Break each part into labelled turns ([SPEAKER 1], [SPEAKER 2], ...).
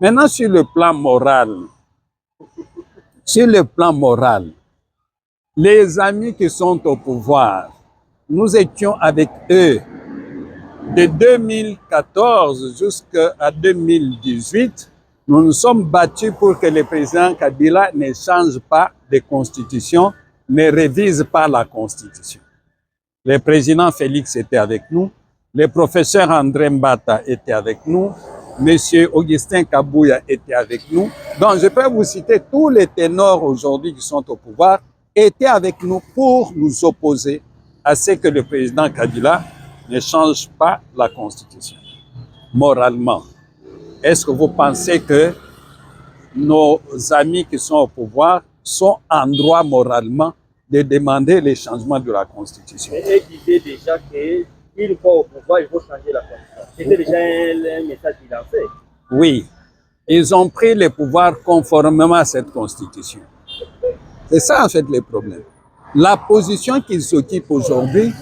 [SPEAKER 1] Maintenant, sur le plan moral, les amis qui sont au pouvoir, nous étions avec eux de 2014 jusqu'à 2018. Nous nous sommes battus pour que le président Kabila ne change pas de constitution, ne révise pas la constitution. Le président Félix était avec nous, le professeur André Mbata était avec nous, monsieur Augustin Kabouya était avec nous. Donc je peux vous citer tous les ténors aujourd'hui qui sont au pouvoir étaient avec nous pour nous opposer à ce que le président Kabila ne change pas la constitution. Moralement, est-ce que vous pensez que nos amis qui sont au pouvoir sont en droit moralement de demander les changements de la Constitution?
[SPEAKER 2] Et ils disaient déjà qu'une fois au pouvoir, il faut changer la Constitution. C'était déjà un message qu'ils lançaient.
[SPEAKER 1] Oui, ils ont pris le pouvoir conformément à cette Constitution. C'est ça en fait le problème. La position qu'ils occupent aujourd'hui,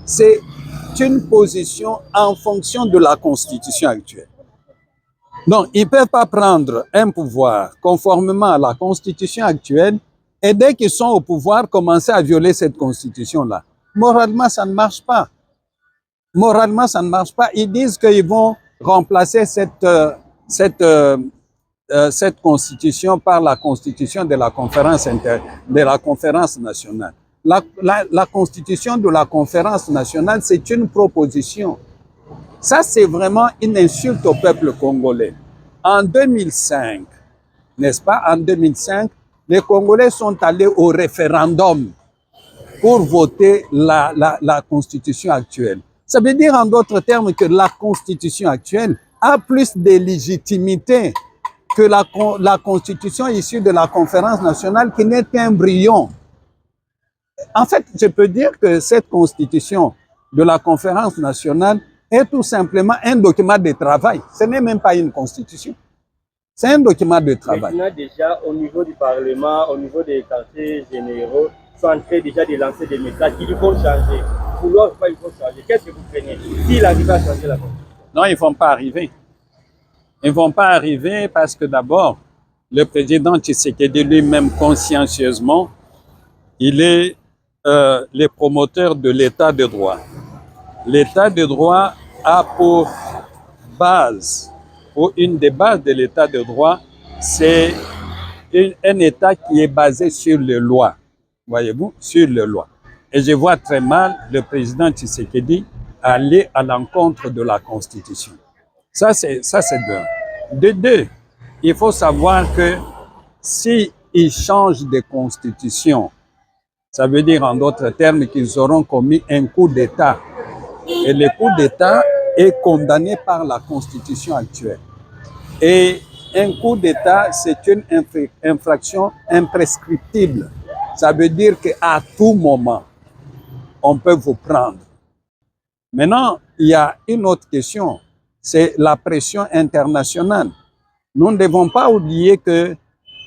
[SPEAKER 1] c'est une position en fonction de la Constitution actuelle. Donc, ils ne peuvent pas prendre un pouvoir conformément à la Constitution actuelle et dès qu'ils sont au pouvoir, commencer à violer cette Constitution-là. Moralement, ça ne marche pas. Moralement, ça ne marche pas. Ils disent qu'ils vont remplacer cette Constitution par la Constitution de la conférence nationale. La Constitution de la conférence nationale, c'est une proposition. Ça, c'est vraiment une insulte au peuple congolais. En 2005, n'est-ce pas, en 2005, les Congolais sont allés au référendum pour voter la Constitution actuelle. Ça veut dire en d'autres termes que la Constitution actuelle a plus de légitimité que la Constitution issue de la conférence nationale qui n'est qu'un embryon. En fait, je peux dire que cette Constitution de la conférence nationale est tout simplement un document de travail. Ce n'est même pas une constitution. C'est un document de travail.
[SPEAKER 2] Maintenant, déjà, au niveau du Parlement, au niveau des quartiers généraux, sont en train déjà de lancer des messages qu'il faut changer. Vouloir pas, il faut changer. Qu'est-ce que vous craignez s'il arrive à changer la constitution?
[SPEAKER 1] Non, ils ne vont pas arriver. Ils ne vont pas arriver parce que d'abord, le président Tshisekedi lui-même consciencieusement, il est le promoteur de l'état de droit. L'état de droit a pour base, ou une des bases de l'état de droit, c'est un état qui est basé sur les lois. Voyez-vous, sur les lois. Et je vois très mal le président Tshisekedi aller à l'encontre de la Constitution. Ça, c'est d'un. De deux, il faut savoir que s'ils changent de constitution, ça veut dire en d'autres termes qu'ils auront commis un coup d'État. Et le coup d'État est condamné par la Constitution actuelle. Et un coup d'État, c'est une infraction imprescriptible. Ça veut dire qu'à tout moment, on peut vous prendre. Maintenant, il y a une autre question, c'est la pression internationale. Nous ne devons pas oublier que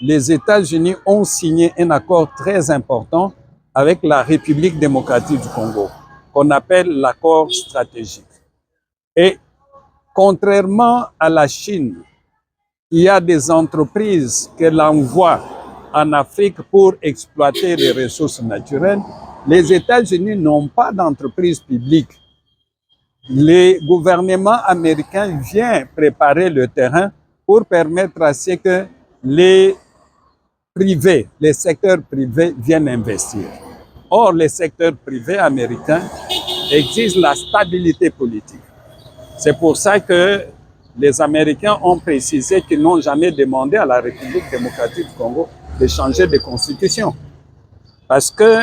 [SPEAKER 1] les États-Unis ont signé un accord très important avec la République démocratique du Congo, qu'on appelle l'accord stratégique. Et contrairement à la Chine, il y a des entreprises qu'elle envoie en Afrique pour exploiter les ressources naturelles. Les États-Unis n'ont pas d'entreprise publique. Le gouvernement américain vient préparer le terrain pour permettre à ce que les privés, les secteurs privés viennent investir. Or, les secteurs privés américains exigent la stabilité politique. C'est pour ça que les Américains ont précisé qu'ils n'ont jamais demandé à la République démocratique du Congo de changer de constitution. Parce que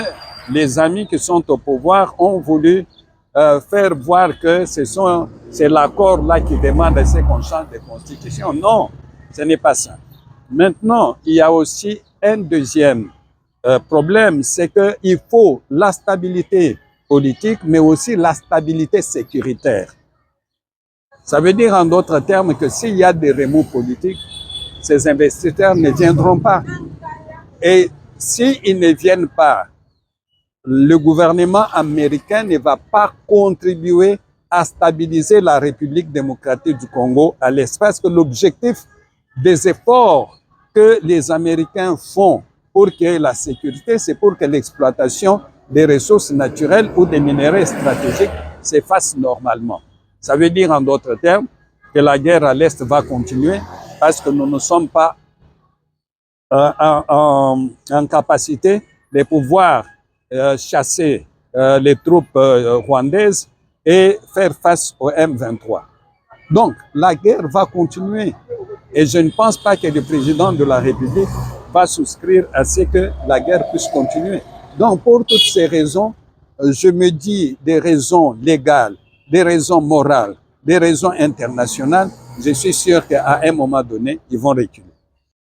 [SPEAKER 1] les amis qui sont au pouvoir ont voulu faire voir que c'est l'accord là qui demande à ce qu'on change de constitution. Non, ce n'est pas ça. Maintenant, il y a aussi un deuxième problème, c'est qu'il faut la stabilité politique, mais aussi la stabilité sécuritaire. Ça veut dire en d'autres termes que s'il y a des remous politiques, ces investisseurs ne viendront pas. Et s'ils ne viennent pas, le gouvernement américain ne va pas contribuer à stabiliser la République démocratique du Congo à l'espace, que l'objectif des efforts que les Américains font pour qu'il y ait la sécurité, c'est pour que l'exploitation des ressources naturelles ou des minerais stratégiques se fasse normalement. Ça veut dire en d'autres termes que la guerre à l'Est va continuer parce que nous ne sommes pas en capacité de pouvoir chasser les troupes rwandaises et faire face au M23. Donc, la guerre va continuer. Et je ne pense pas que le président de la République va souscrire à ce que la guerre puisse continuer. Donc, pour toutes ces raisons, je me dis des raisons légales, des raisons morales, des raisons internationales, je suis sûr qu'à un moment donné, ils vont reculer.